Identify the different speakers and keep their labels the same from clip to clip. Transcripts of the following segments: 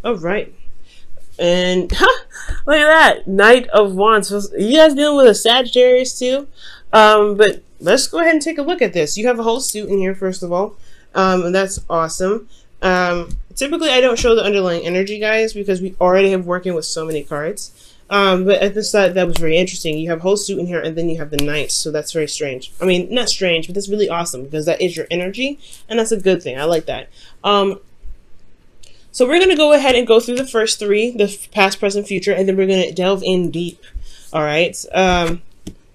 Speaker 1: All right. And look at that, Knight of Wands. So you guys dealing with a Sagittarius too? But let's go ahead and take a look at this. You have a whole suit in here, first of all, and that's awesome. Typically, I don't show the underlying energy, guys, because we already have working with so many cards. But I just thought that was very interesting. You have a whole suit in here, and then you have the Knight, so that's very strange. I mean, not strange, but that's really awesome because that is your energy, and that's a good thing. I like that. So we're going to go ahead and go through the first three, the past, present, future, and then we're going to delve in deep. All right.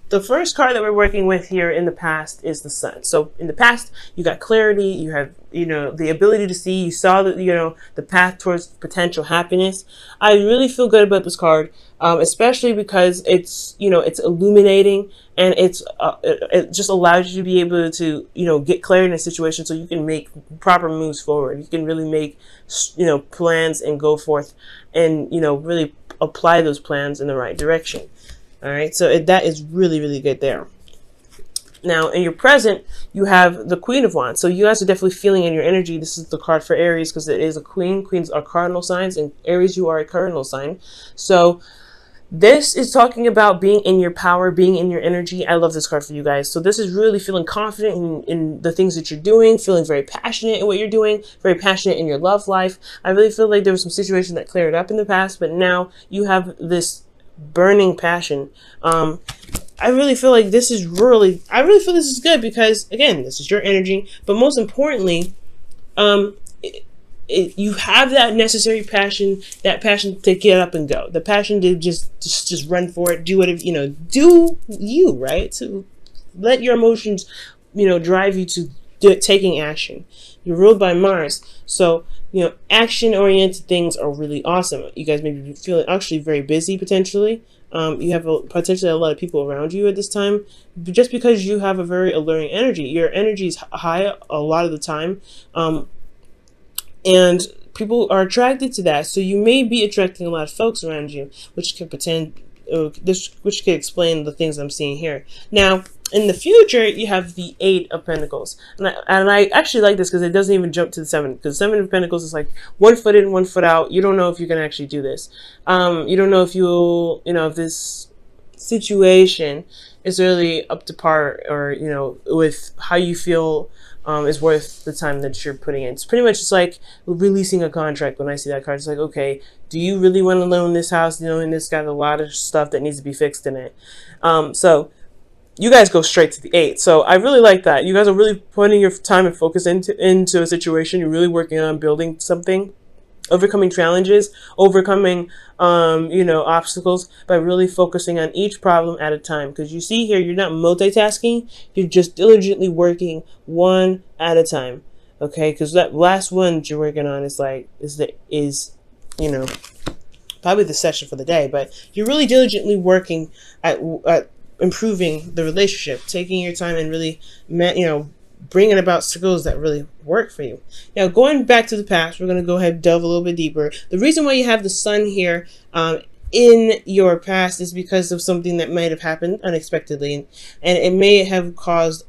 Speaker 1: The first card that we're working with here in the past is the Sun. So in the past, you got clarity, you have, the ability to see, you saw the path towards potential happiness. I really feel good about this card, especially because it's, it's illuminating, and it just allows you to be able to, get clarity in a situation so you can make proper moves forward. You can really make, plans and go forth and, really apply those plans in the right direction. All right, so that is really, really good there. Now, in your present, you have the Queen of Wands. So you guys are definitely feeling in your energy. This is the card for Aries because it is a queen. Queens are cardinal signs, and Aries, you are a cardinal sign. So this is talking about being in your power, being in your energy. I love this card for you guys. So this is really feeling confident in the things that you're doing, feeling very passionate in what you're doing, very passionate in your love life. I really feel like there was some situation that cleared up in the past, but now you have this burning passion. I really feel like this is good because, again, this is your energy, but most importantly, you have that necessary passion, that passion to get up and go, the passion to just run for it, do whatever, do you, right? To let your emotions, drive you to taking action. You're ruled by Mars, so action-oriented things are really awesome. You guys may be feeling actually very busy potentially. You have potentially a lot of people around you at this time, just because you have a very alluring energy. Your energy is high a lot of the time, and people are attracted to that. So you may be attracting a lot of folks around you, which could which could explain the things I'm seeing here. Now, in the future, you have the Eight of Pentacles. And I actually like this because it doesn't even jump to the Seven. Because Seven of Pentacles is like 1 foot in, 1 foot out. You don't know if you can actually do this. You don't know if if this situation is really up to par, or, with how you feel is worth the time that you're putting in. It's pretty much just like releasing a contract. When I see that card, it's like, okay, do you really want to own this house? And it's got a lot of stuff that needs to be fixed in it. So you guys go straight to the 8. So I really like that. You guys are really putting your time and focus into a situation. You're really working on building something, overcoming challenges, overcoming, obstacles by really focusing on each problem at a time. Because you see here, you're not multitasking. You're just diligently working one at a time. Okay, because that last one that you're working on is probably the session for the day. But you're really diligently working at improving the relationship, taking your time and really, bringing about skills that really work for you. Now, going back to the past, we're going to go ahead and delve a little bit deeper. The reason why you have the Sun here in your past is because of something that might have happened unexpectedly, and it may have caused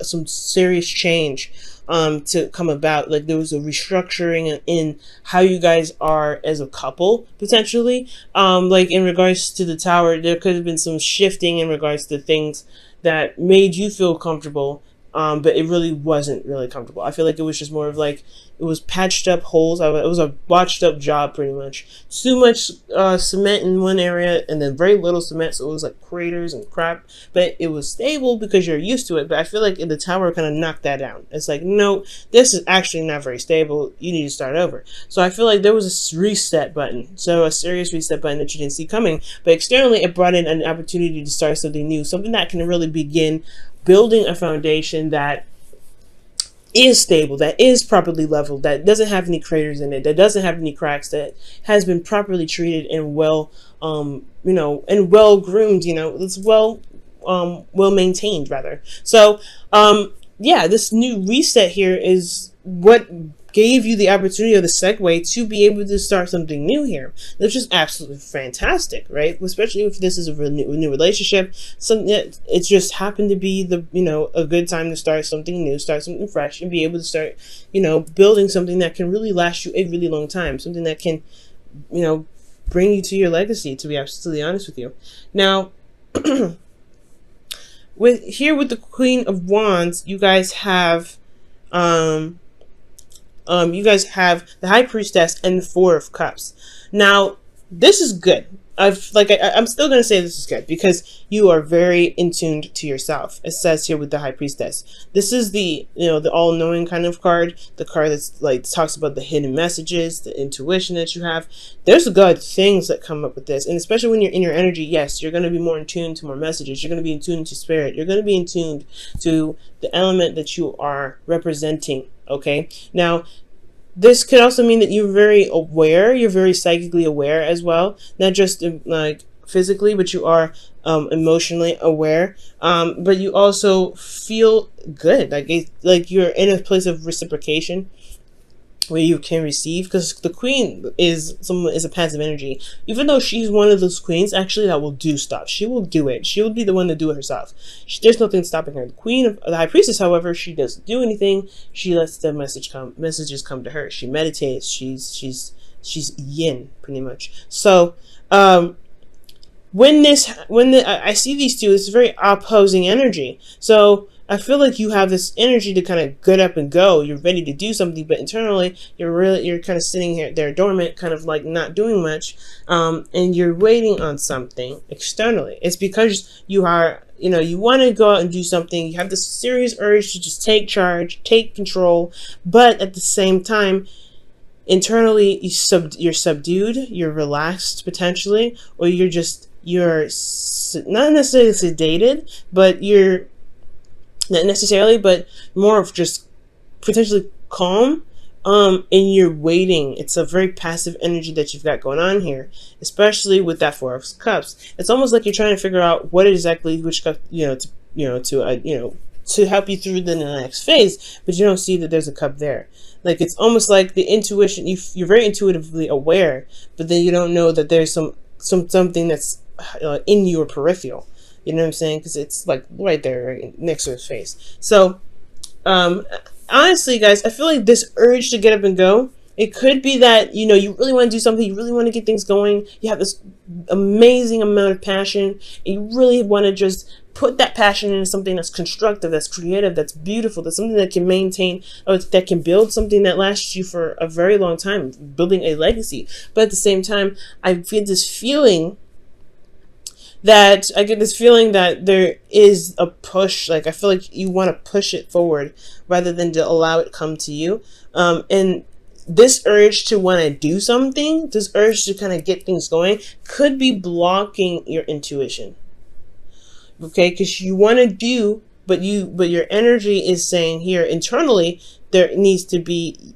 Speaker 1: some serious change to come about. Like there was a restructuring in how you guys are as a couple, potentially. Like in regards to the Tower, there could have been some shifting in regards to things that made you feel comfortable, but it really wasn't really comfortable. I feel like it was just more of like, it was patched up holes. It was a botched up job, pretty much. Too much cement in one area and then very little cement, so it was like craters and crap. But it was stable because you're used to it. But I feel like in the Tower kind of knocked that down. It's like, no, this is actually not very stable. You need to start over. So I feel like there was a reset button. So a serious reset button that you didn't see coming. But externally, it brought in an opportunity to start something new. Something that can really begin building a foundation that is stable, that is properly leveled, that doesn't have any craters in it, that doesn't have any cracks, that has been properly treated and well, and well groomed, it's well maintained rather. So, yeah, this new reset here is what gave you the opportunity or the segue to be able to start something new here. Which is absolutely fantastic, right? Especially if this is a new relationship. Something that it just happened to be the, a good time to start something new, start something fresh, and be able to start, building something that can really last you a really long time. Something that can, bring you to your legacy, to be absolutely honest with you. Now, with the Queen of Wands, you guys have the High Priestess and the Four of Cups. Now, this is good. I'm still going to say this is good because you are very in tuned to yourself. It says here with the High Priestess. This is the, the all-knowing kind of card. The card that's like talks about the hidden messages, the intuition that you have. There's good things that come up with this. And especially when you're in your energy, yes, you're going to be more in tune to more messages. You're going to be in tune to spirit. You're going to be in tune to the element that you are representing. Okay? Now, this could also mean that you're very aware, you're very psychically aware as well, not just like physically, but you are emotionally aware, but you also feel good, like you're in a place of reciprocation where you can receive, because the Queen is a passive energy. Even though she's one of those queens actually that will do stuff, she will do it. She will be the one to do it herself. There's nothing stopping her. The High Priestess, however, she doesn't do anything. She lets the messages come to her. She meditates. She's yin pretty much. So when I see these two, it's very opposing energy. So I feel like you have this energy to kind of get up and go. You're ready to do something, but internally you're kind of sitting there dormant, kind of like not doing much, and you're waiting on something externally. It's because you are, you want to go out and do something. You have this serious urge to just take charge, take control, but at the same time, internally you're subdued, you're relaxed potentially, or you're not necessarily sedated, but you're not necessarily, but more of just potentially calm, and you're waiting. It's a very passive energy that you've got going on here, especially with that Four of Cups. It's almost like you're trying to figure out what exactly which cup, to help you through the next phase, but you don't see that there's a cup there. Like, it's almost like the intuition, you're very intuitively aware, but then you don't know that there's something that's in your peripheral. You know what I'm saying? Because it's like right there, right next to his face. So, honestly, guys, I feel like this urge to get up and go, it could be that, you really want to do something, you really want to get things going, you have this amazing amount of passion, and you really want to just put that passion into something that's constructive, that's creative, that's beautiful, that's something that can maintain, or that can build something that lasts you for a very long time, building a legacy. But at the same time, I get this feeling that there is a push. Like, I feel like you want to push it forward rather than to allow it come to you. And this urge to want to do something, this urge to kind of get things going, could be blocking your intuition. Okay, because you want to do, but your energy is saying here internally there needs to be,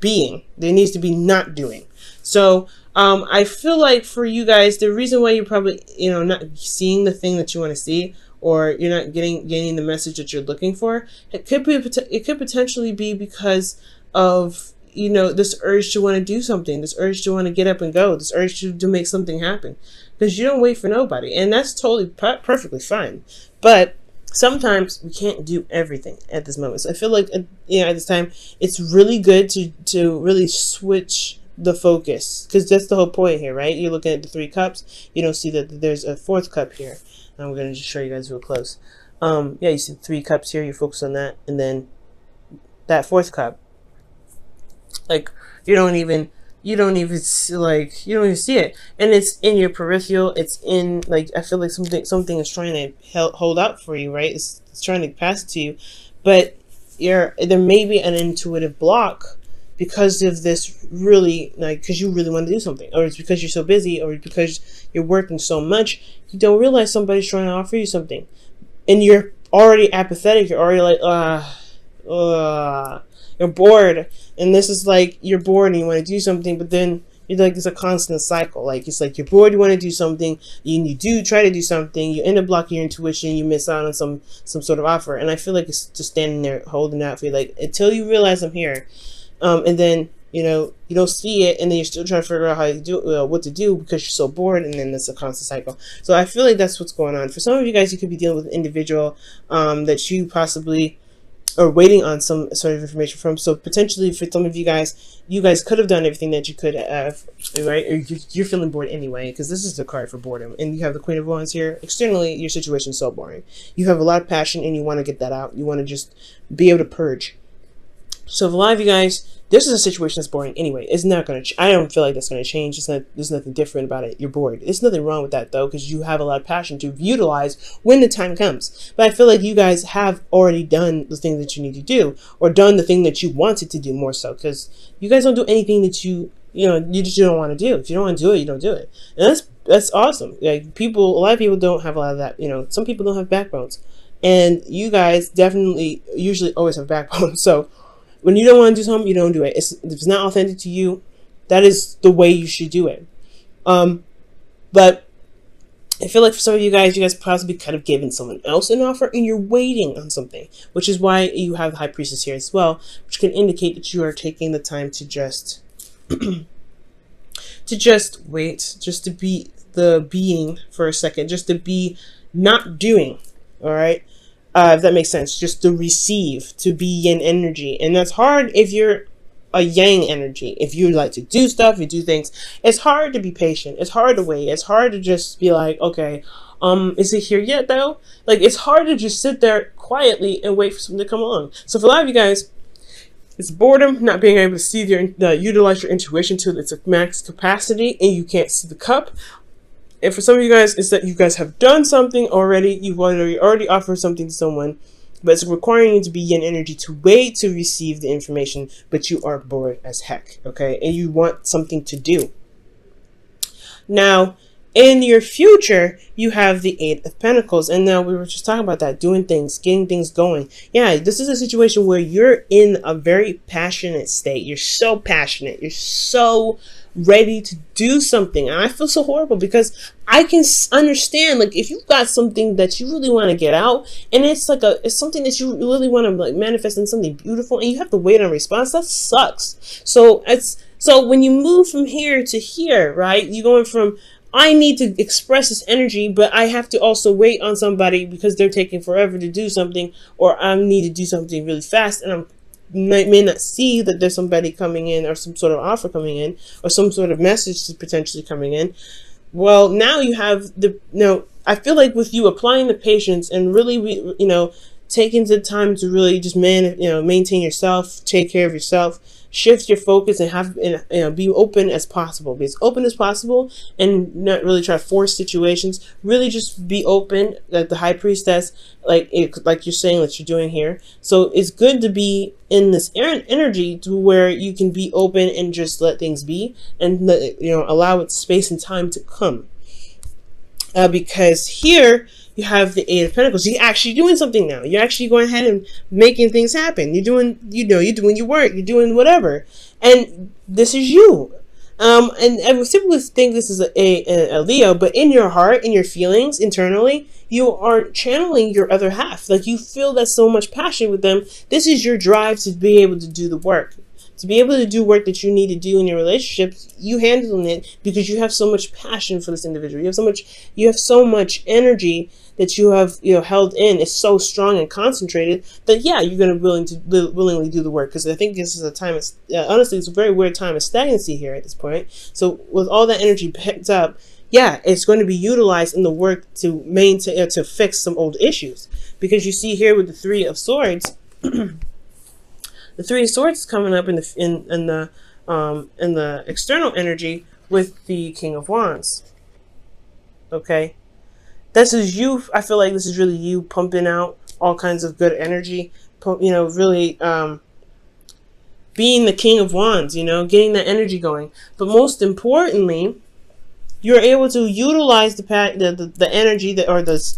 Speaker 1: being. There needs to be not doing. So I feel like for you guys, the reason why you're probably, not seeing the thing that you want to see, or you're not getting the message that you're looking for, it could potentially be because of, this urge to want to do something, this urge to want to get up and go, this urge to make something happen, because you don't wait for nobody, and that's totally perfectly fine. But sometimes we can't do everything at this moment. So I feel like, at this time, it's really good to really switch the focus, because that's the whole point here, right? You're looking at the 3 cups. You don't see that there's a 4th cup here. And we're going to just show you guys real close. You see 3 cups here. You focus on that, and then that 4th cup. Like, you don't even see it, and it's in your peripheral. It's in, like, I feel like something is trying to hold out for you, right? It's trying to pass it to you, but there may be an intuitive block because of this, really, like, because you really want to do something, or it's because you're so busy, or because you're working so much, you don't realize somebody's trying to offer you something, and you're already apathetic. You're already like, you're bored, and this is like, you're bored and you want to do something, but then It's like it's a constant cycle. Like it's like you're bored, you want to do something, you do try to do something, you end up blocking your intuition, you miss out on some sort of offer. And I feel like it's just standing there holding out for you, like until you realize I'm here, and then you know you don't see it, and then you're still trying to figure out how to do what to do because you're so bored, and then it's a constant cycle. So I feel like that's what's going on for some of you guys. You could be dealing with an individual that you possibly or waiting on some sort of information from. So potentially for some of you guys could have done everything that you could have, right? Or you're feeling bored anyway, because this is the card for boredom. And you have the Queen of Wands here. Externally, your situation is so boring. You have a lot of passion and you want to get that out. You want to just be able to purge. So for a lot of you guys, this is a situation that's boring anyway. It's not going to, I don't feel like that's going to change. There's nothing different about it. You're bored. There's nothing wrong with that though, because you have a lot of passion to utilize when the time comes. But I feel like you guys have already done the thing that you need to do, or done the thing that you wanted to do more so, because you guys don't do anything that you just don't want to do. If you don't want to do it, you don't do it. And that's awesome. Like a lot of people don't have a lot of that. Some people don't have backbones, and you guys definitely usually always have backbone. So when you don't want to do something, you don't do it. If it's not authentic to you, that is the way you should do it. But I feel like for some of you guys possibly could have given someone else an offer and you're waiting on something, which is why you have the High Priestess here as well, which can indicate that you are taking the time to just wait, just to be the being for a second, just to be not doing, all right? If that makes sense, just to receive, to be yin energy. And that's hard if you're a yang energy. If you like to do stuff, you do things, it's hard to be patient. It's hard to wait. It's hard to just be like, okay, is it here yet though? Like, it's hard to just sit there quietly and wait for something to come along. So for a lot of you guys, it's boredom, not being able to see utilize your intuition to its max capacity, and you can't see the cup. And for some of you guys, it's that you guys have done something already. You've already offered something to someone, but it's requiring you to be yin energy to wait to receive the information, but you are bored as heck, okay? And you want something to do. Now, in your future, you have the Eight of Pentacles. And now we were just talking about that, doing things, getting things going. Yeah, this is a situation where you're in a very passionate state. You're so passionate. You're so ready to do something. And I feel so horrible because I can understand, like, if you've got something that you really want to get out, and it's like it's something that you really want to like manifest in something beautiful, and you have to wait on a response, that sucks. So when you move from here to here, right, you're going from, I need to express this energy, but I have to also wait on somebody because they're taking forever to do something, or I need to do something really fast, and may not see that there's somebody coming in, or some sort of offer coming in, or some sort of message potentially coming in. Well, now you have I feel like with you applying the patience and really, taking the time to really just maintain yourself, take care of yourself, shift your focus, and be open as possible. Be as open as possible, and not really try to force situations. Really just be open, like the High Priestess, like you're saying that you're doing here. So it's good to be in this energy to where you can be open and just let things be, and allow it space and time to come. Because here you have the Eight of Pentacles. You're actually doing something now. You're actually going ahead and making things happen. You're doing your work. You're doing whatever. And this is you. And I would simply think this is a Leo, but in your heart, in your feelings, internally, you are channeling your other half. Like, you feel that so much passion with them. This is your drive to be able to do the work. To be able to do work that you need to do in your relationships, you handling it because you have so much passion for this individual. You have so much energy that you have held in. It's so strong and concentrated that you're going to willingly do the work. Because I think this is a time. Honestly, it's a very weird time of stagnancy here at this point. So with all that energy picked up, it's going to be utilized in the work to maintain to fix some old issues. Because you see here with the Three of Swords. The Three of Swords is coming up in the external energy with the King of Wands. Okay, this is you. I feel like this is really you pumping out all kinds of good energy. Really being the King of Wands. Getting that energy going. But most importantly, you're able to utilize the energy or this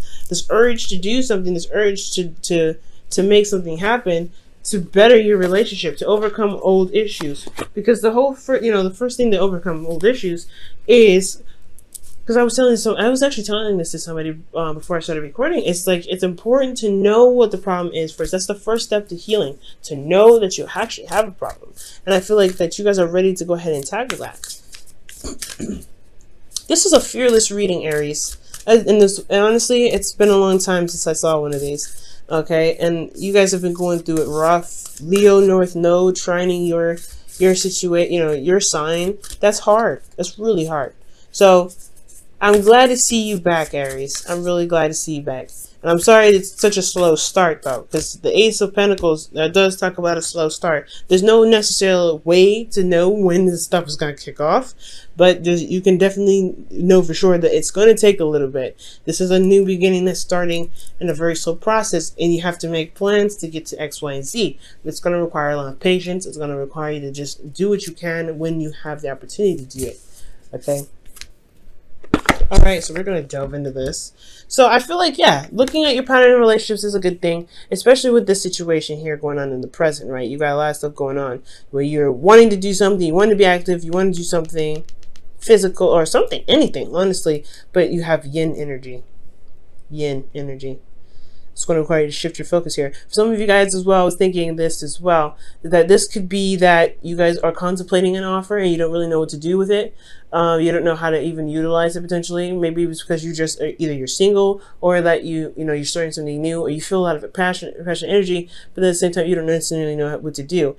Speaker 1: urge to do something, this urge to make something happen. to better your relationship, to overcome old issues. Because the whole, the first thing to overcome old issues is, because I was actually telling this to somebody before I started recording. It's like, it's important to know what the problem is first. That's the first step to healing, to know that you actually have a problem. And I feel like that you guys are ready to go ahead and tackle that. This is a fearless reading, Aries. And honestly, it's been a long time since I saw one of these. Okay, and you guys have been going through it rough. Leo North Node trining your situation, your sign. That's hard. That's really hard. So I'm glad to see you back, Aries. I'm really glad to see you back. And I'm sorry it's such a slow start, though, because the Ace of Pentacles does talk about a slow start. There's no necessary way to know when this stuff is going to kick off, but you can definitely know for sure that it's going to take a little bit. This is a new beginning that's starting in a very slow process, and you have to make plans to get to X, Y, and Z. It's going to require a lot of patience. It's going to require you to just do what you can when you have the opportunity to do it. Okay? All right, so we're going to delve into this. So I feel like, yeah, looking at your pattern in relationships is a good thing, especially with this situation here going on in the present, right? You got a lot of stuff going on where you're wanting to do something, you want to be active, you want to do something physical or something, anything, honestly, but you have yin energy. Yin energy. It's going to require you to shift your focus here. For some of you guys as well, I was thinking this as well, that this could be that you guys are contemplating an offer and you don't really know what to do with it. You don't know how to even utilize it potentially. Maybe it's because you just either you're single or that you're starting something new, or you feel a lot of passion energy, but at the same time you don't necessarily know what to do.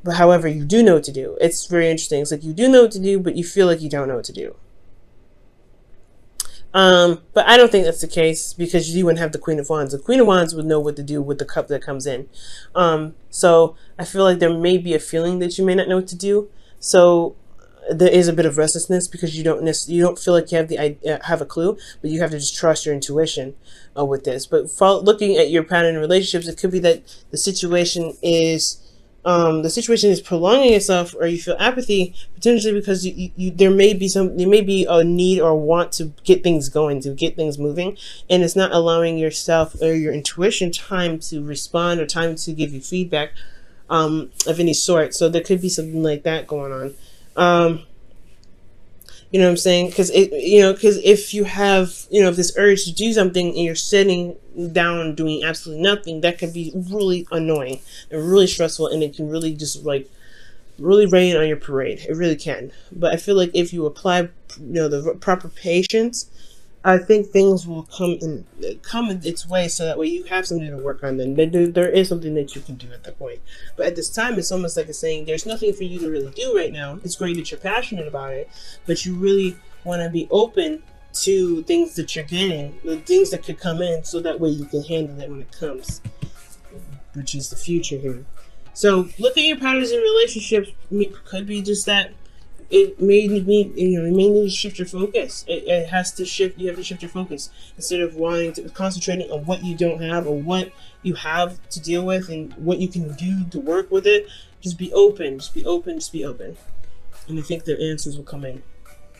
Speaker 1: But however, you do know what to do. It's very interesting. It's like you do know what to do, but you feel like you don't know what to do. But I don't think that's the case, because you wouldn't have the Queen of Wands. The Queen of Wands would know what to do with the cup that comes in. So I feel like there may be a feeling that you may not know what to do. So there is a bit of restlessness because you don't feel like you have a clue, but you have to just trust your intuition with this. But looking at your pattern in relationships, it could be that the situation is prolonging itself, or you feel apathy potentially because there may be a need or want to get things going, to get things moving, and it's not allowing yourself or your intuition time to respond or time to give you feedback of any sort. So there could be something like that going on. You know what I'm saying? Because if you have, this urge to do something and you're sitting down doing absolutely nothing, that can be really annoying and really stressful, and it can really just really rain on your parade. It really can. But I feel like if you apply, the proper patience, I think things will come in its way, so that way you have something to work on. Then there is something that you can do at that point. But at this time, it's almost like it's saying there's nothing for you to really do right now. It's great that you're passionate about it, but you really want to be open to things that you're getting, the things that could come in, so that way you can handle it when it comes, which is the future here. So look at your patterns in relationships. Could be just that. It may need to shift your focus. It has to shift. You have to shift your focus instead of concentrating on what you don't have or what you have to deal with and what you can do to work with it. Just be open. Just be open. Just be open. And I think the answers will come in.